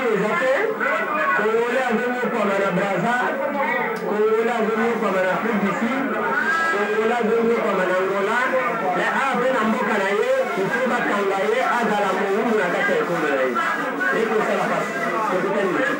les appels. Congolais a venu comme un Braza, Congolais a venu comme un Afrique d'ici, Congolais a venu comme un Angola. Mais après, on a Kanaye, il faut pas Kangaye, à la Mounou, on a gâté le Congolais. Et que ça va passer. C'est tout un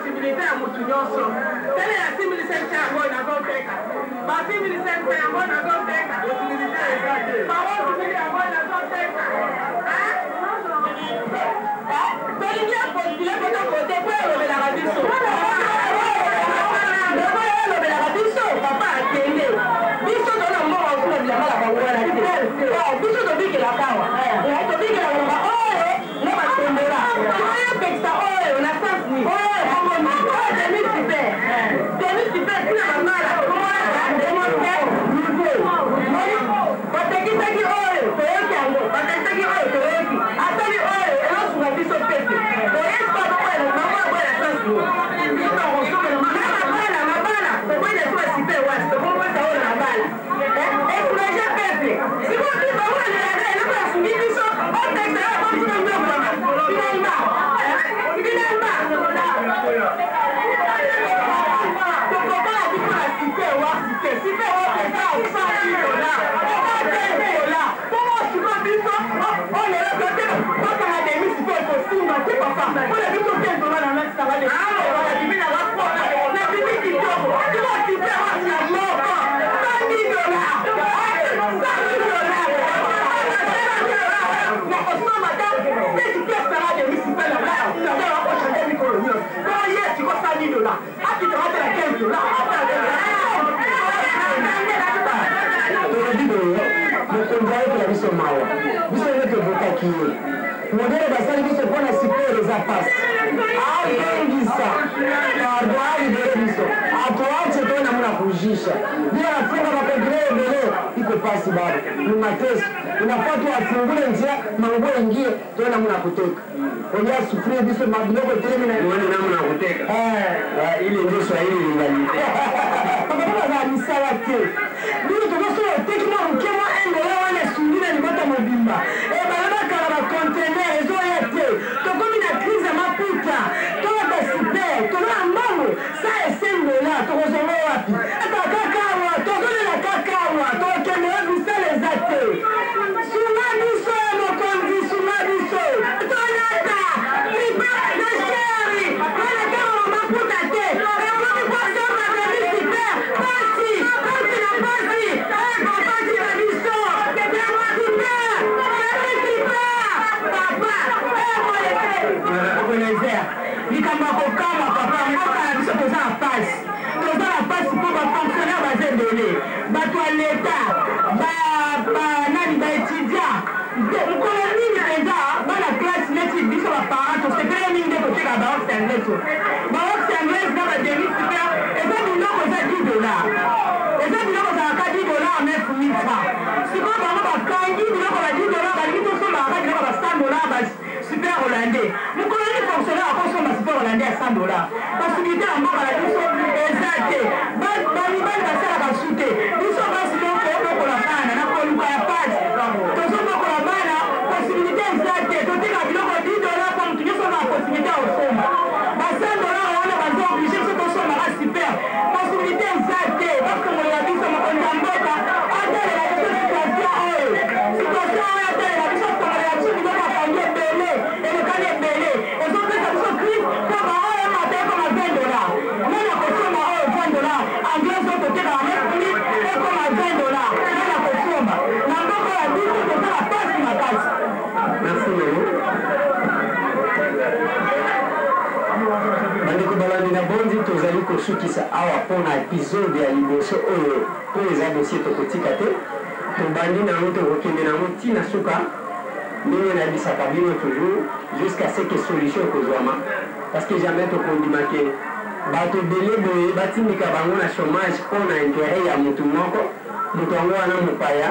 possibilité tolekisa awa mpona épisode ya liboso oyo po eza dossier tokotika te tobandi nango tokokende nango ntina suka ndenge nayebisaka bino toujours jusqu'à ce que solution ekozwama parce que jamais tokondimake bato ebele boye batindika bango na chômage mpona intérêt ya motu moko moto yango wana mopaya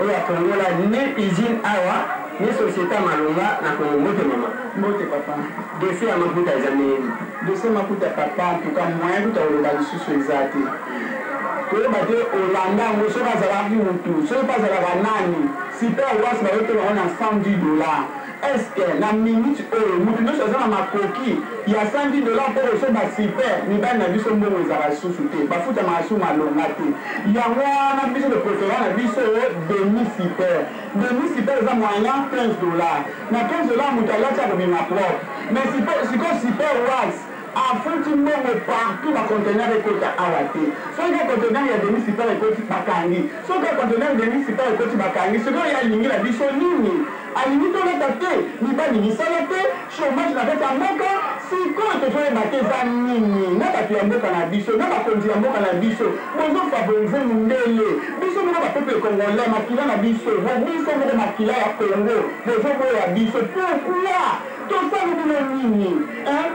oyo afongola ne usine awa ni société ya malonga na kongo mbote mama mbote papa dossier ya mafuta eza nini dossier mafuta papa ntuka moyen kuta koloba lisusu eza te toyeba te olanda yango soki azalaki motu soki mpe azalaka nani super wasi bayotelaka na $110 eske na minute oyo motu nyonso aza na makoki ya $110 mpo koso basiper mibali na biso mbongo ezala lisusu te bafutamaka su malonga te yango wana biso de préférence na biso demi super eza moyen $15 na $15 moto alati akobima propre mais sikoyo super wax afuti mbongo partout bacontener ekota awa te soki contener ya demi super ekoti bakangi soki contener demi super ekoti bakangi sikoyo ye alingi na biso nini alingi toleta te mibali misala te chômage na kati ya mboka sikoyo tozoyeba te eza nini na bato ya mboka na biso na bakonzi ya mboka na biso bozofavorize mondele biso moko bapeple congolais makila na biso biso moko makila ya congo bozoboya biso pourkui tosali bino nini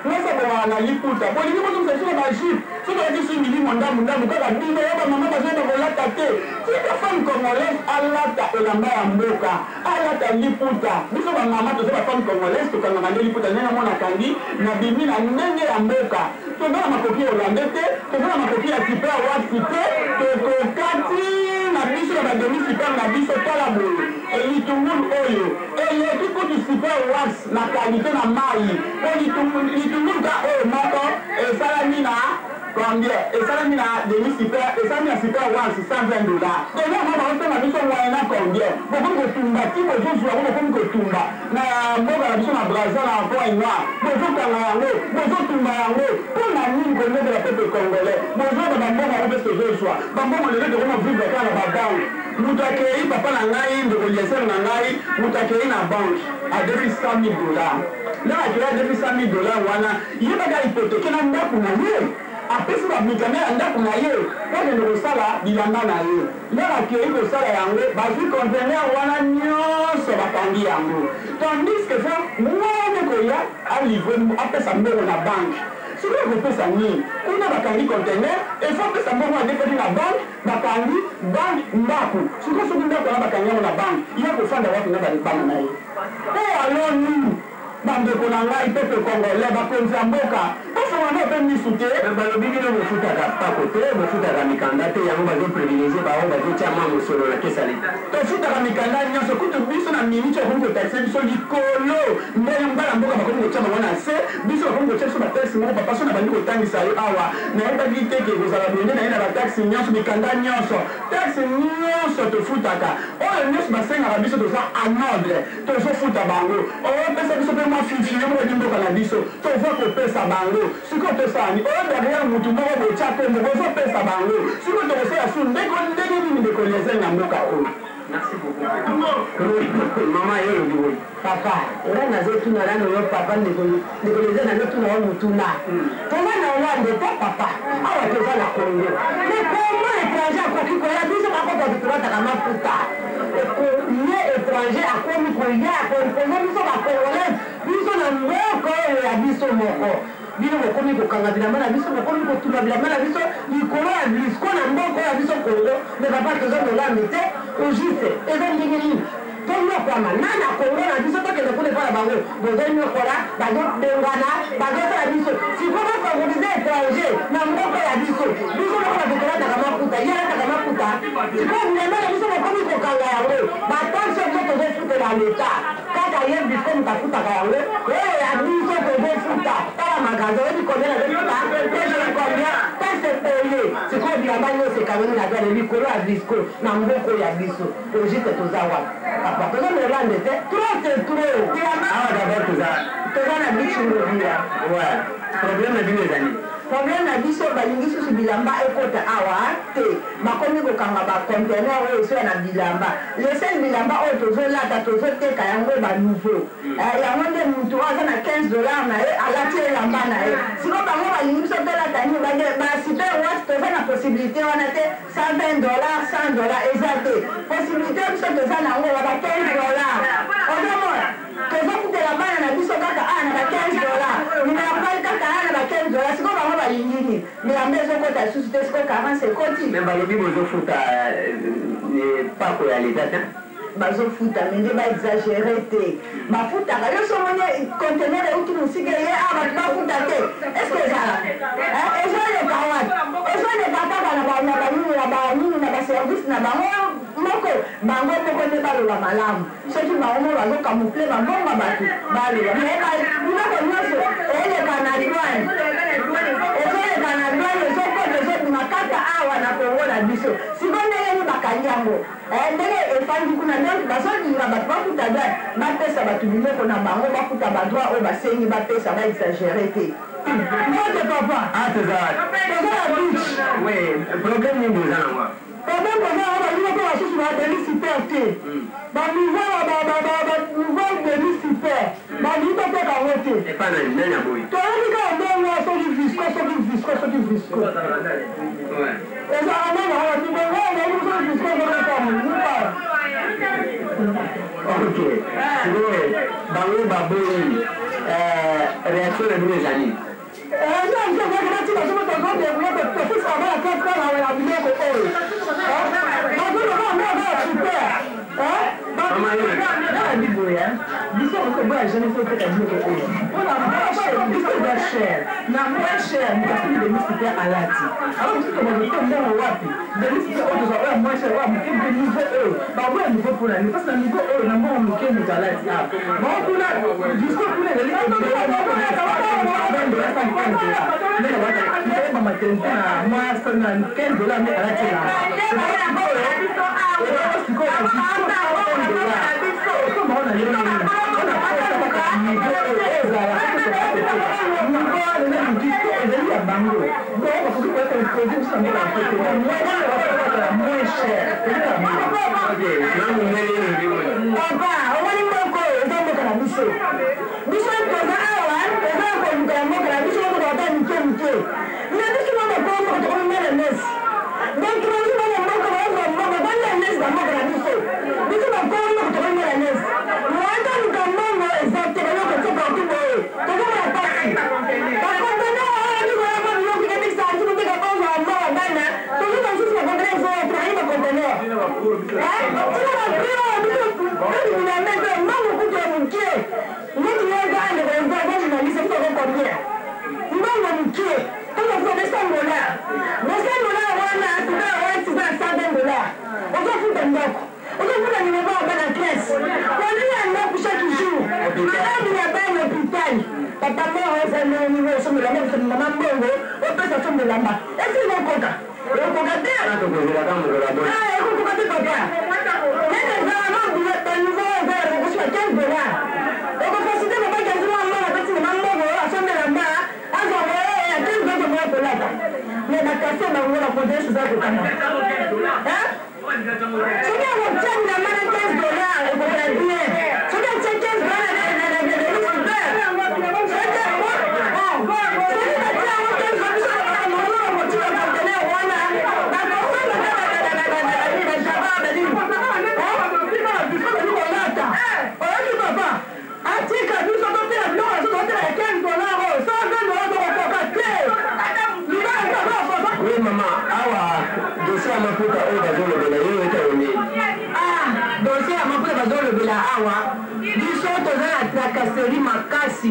nasabongaka na liputa bolingi bozosasina bajupe soki oyaki su milimo ndambu kaka bino yo bamama bazoyeba kolata te tika femme congolaise alata elamba ya mboka alata liputa biso bamama toza bafemme congolaise tokangaka nde liputa ndenge monakangi na bimi na ndenge ya mboka toza na makoki ya olande te toza na makoki ya sipe ya wasi te tokokati na biso na bademi super na biso tala boye litungulu oyo eleki kutu super wax na kalite na mai po litungulu ka oyo moko esalami na combien esalami na demi super esalami na super wax $120 déjà mama otema biso moyen na combien bokomi kotumba ti bozozwa ngo bokomi kotumba na mboka na biso na braza na point noir bozokanga yango bozotumba yango mpona nini konobela peuple congolais bozoba bambongo yango mpe tozozwa bambongo lelo tokoma vivre kaka na babanke moto akei papa na ngai ndeko liesere na ngai moto akei na banke adefi $100,000 ndenge akei adefi $100,000 wana ye baka hypotheke na ndako na ye apesi bamikame ya ndako na ye po kende kosala bilamba na ye ndenge akei kosala yango bazwi contener wana nyonso bakangi yango tandis que fa mwana koya alivre apesa mbongo na banke soki akopesa nini kuna bakangi contener efo apesa mbongo adefeti na banke bakangi banke ndako soki ndako wana bakangi yango na banke ye kofanda wapi na bana na ye po alo nini bandeko na ngai pepe congolais bakonzi ya mboka osongana mpe misu te balobi bino bofutaka pako te bofutaka mikanda te yango bazoprivilégie bango bazotia mwa mosolo na kesa leta tofutaka mikanda nyonso kutu biso na miniti bakomi kotaxe biso likolo ndenge mbala mboka bakomi kotia bango na se biso bakomi kotia biso bataxe moko papa so na bandi kotangisa yo awa nayebaki te ke kozala bonde na ye na bataxe nyonso mikanda nyonso taxe nyonso tofutaka oyo nyonso basengaka biso toza anordre tozofuta bango opesa biso mpe fifiye moko dimboka na biso tova kopesa bango sikoyo tosani oyo derrière mutu moko botya kombo bozopesa bango sikoyo tokosala su ndenge nini ndeko liesere na mboka oyo merci beaucoup mama yo lobi boye papa era nazotuna nano yo papa ndeko liesere nazotuna yo mutuna toza na olande te papa awa toza na congo mais kongo étranger akoki koya biso bakota tutulataka mafuta ye étranger akomi koya akompone biso bacongolaise biso na mboka oyo ya biso moko bino bokomi kokanga bilamba na biso bokomi kotuma bilamba na biso likolo ya blisco na mboka oyo ya biso kongo me papa toza molande te ojiste eza ndenge nini tonyokwama nana kongo na biso tokende kuna epai na bango bozonyokola bazobengana bazosala biso siko bafavorize étranger na mboka ya biso biso moko bazokolataka mafuta ye alataka mafuta siko bilamba na biso bokomi kokanga yango batanse biso tozofutela leta kaka ye biso mutafutaka yango oyo ya biso tozofuta tala magasin oyebi combien nazofuta ejoi combien taxe paye sikoyo bilamba nyonso ekangami na gane likolo ya bisco na mboka oyo ya biso ojiste toza wapi papa toza molande te trop c'est trop awa d'abord toza na bichingobia ouais problème na bino ezali problème na biso balingi susu bilamba ekota awa te bakomi kokanga bacontener oyo esoya na bilamba lesel bilamba oyo tozolata tozoteka yango banouveau yango nde mutu oyo aza na 15 dollars na ye alati elamba na ye siko bango balingi biso tolata nini basuper wat toza na possibilité wana te 120 dollars 100 dollars eza te possibilité biso toza nango ya ba 15 dollars ozomona tozokutela bana na biso kaka na ba 15 dollars minapali kaka na ba 15 dollars siko bango balingi nini bilamba ezokota susu te siko 40 ekoti me balobi bozofuta pako ya leta te bazofuta me nde baexagere te bafutaka yo somoni conteneur euti mosika ye bato bafuta te estce ezala ezoleka wati ezoleka kaka na banini na baservice na bango moko nde baloba malamu soki bango mo bazokamufle bambonga bato baloba biloko nyonso eleka na douane ezoleka na douane ezokota ezobima kaka awa na kongo na biso siko ndenge bakangi yango ndenge efandi kuna donc bazolinga bato bafuta droit bapesa bato biloko na bango bafuta badroit oyo basengi bapesa baexagere te mote papa toza na biche problème nini oza nango problème koza yango balingo mpe basusu badeli super te banouveau deli super balingi toteka yango te epanani aboyi toyebi kaka ndenge soki visco ezala nani yango tibongo ezali soki visco ezokota ok sikoyo bango baboyi réaction na bino ezali biso okoboya jamais soteka biloko oyo mpona biso eza cher na moins cher mokasini demisipe alati alors biso tobazote ndenge wapi demisipe oyo toza oyo moins cher oyo moke moke niveau oyo baboya niveau mpona ni parce na niveau oyo na mbongo moke moto alati a bango kuna biso kuna ezali maternité na mwasa na 15 dollars mais alati na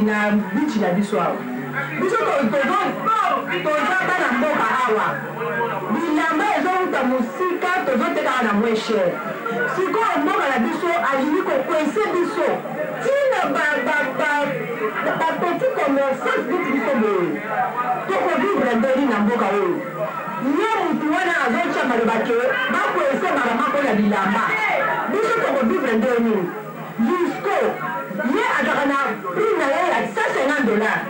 na bichi na biso awa biso toza bana mboka awa bilamba ezouta mosika tozotekaka na moins cher sikoyo mboka na biso alingi kokwese biso tina bapetit commerçant biti biso boye tokovivre ndeli na mboka oyo ye mutu wana azotia maloba ke bakwese makamako na bilamba biso tokovivre ndeni jusqu'au ye azalaka na prix na ye ya 150 dollars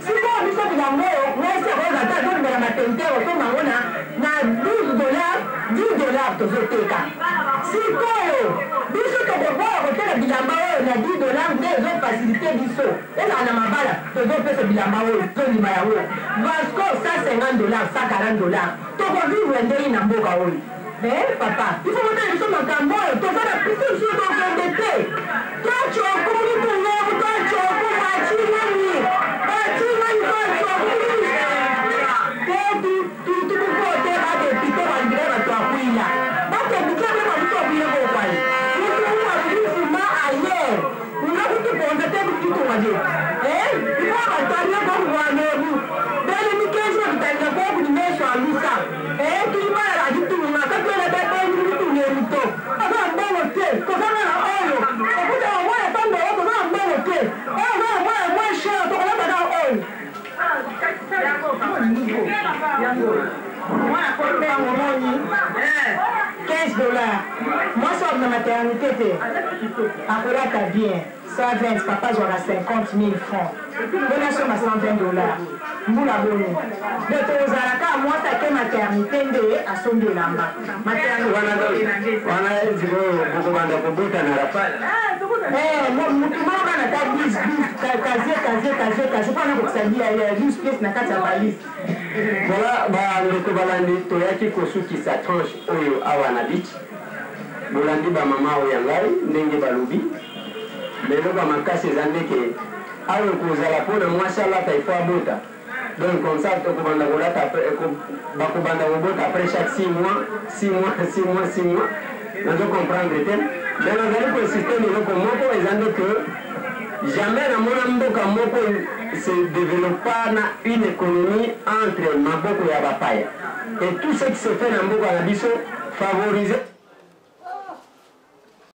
siko biso bilango mwasi akoza ata azobimela matentero tomango na $10 tozoteka sikoyo biso tokoboya kotela bilamba oyo na $10 nde ezofasilite biso ezala na mabala tozopesa bilamba oyo tolima yango vasco $150 $140 tokovivre ndenge na mboka oyo papa ifo motala biso makambo oyo toza na biso biso tokende te tocoko mulitungeku tocoko bacimani tukukote badepite bandire bato akwila badepite bema biso obile bokwai mutuuabilisima aye unakutuponza te bitutungaje ifo batania kokugwanebu belimikesima bitania kokudimeso alusa tulibala aditunga katwela bebelimitunemito aza mbongo te tozangana oyo okuta omoya tambeo tozanga mbongo te oyo moya mweshere tokolabana oyo $15. Moi, ça na maternité, akolata bien. 120, papa j'aurai 50 000 francs. Bona somme à $120. Mbula boni. Donc, aux alaka, moi, ça que maternité, à son de lamba. Maternité. Wana ziko kukubanda kubuta na rapala. Mutu mama na ta 10 kaze kwa na kukusaidia ile 12 pièces na kati ya valise. Voilà, ndeko balandi toyaki kosukisa tranche oyo awa na bichi. Bolandi ba mama oyo yangai ndenge balobi. Lelo ba makasi ezandeke ayo kozala pona mwasi alata ifo abota. Donc comme ça tokobanda kolata bakobanda kobota après chaque 6 mois. Nazo comprendre te. Mais nazali konsister eloko moko ezande que jamais na mona mboka moko se développa na une économie entre maboko ya bapaya. Et tout ce qui se fait na mboka na biso favoriser